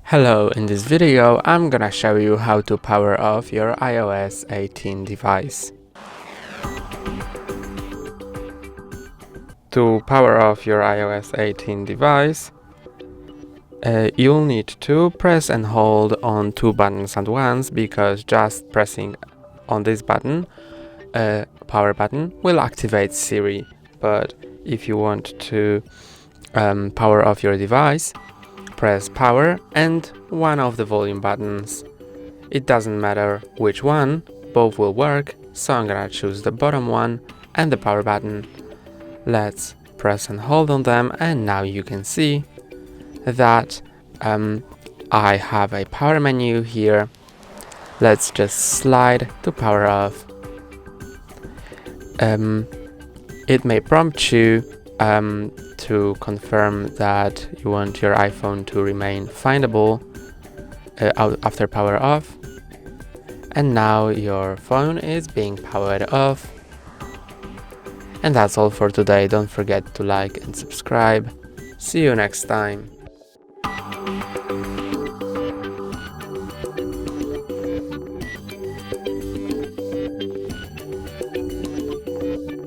Hello, in this video I'm gonna show you how to power off your iOS 18 device. To power off your iOS 18 device, you'll need to press and hold on two buttons at once, because just pressing on this button, power button, will activate Siri. But if you want to power off your device, press power and one of the volume buttons. It doesn't matter which one, both will work, so I'm gonna choose the bottom one and the power button. Let's press and hold on them, and now you can see that I have a power menu here. Let's just slide to power off. It may prompt you to confirm that you want your iPhone to remain findable after power off. And now your phone is being powered off. And that's all for today. Don't forget to like and subscribe. See you next time.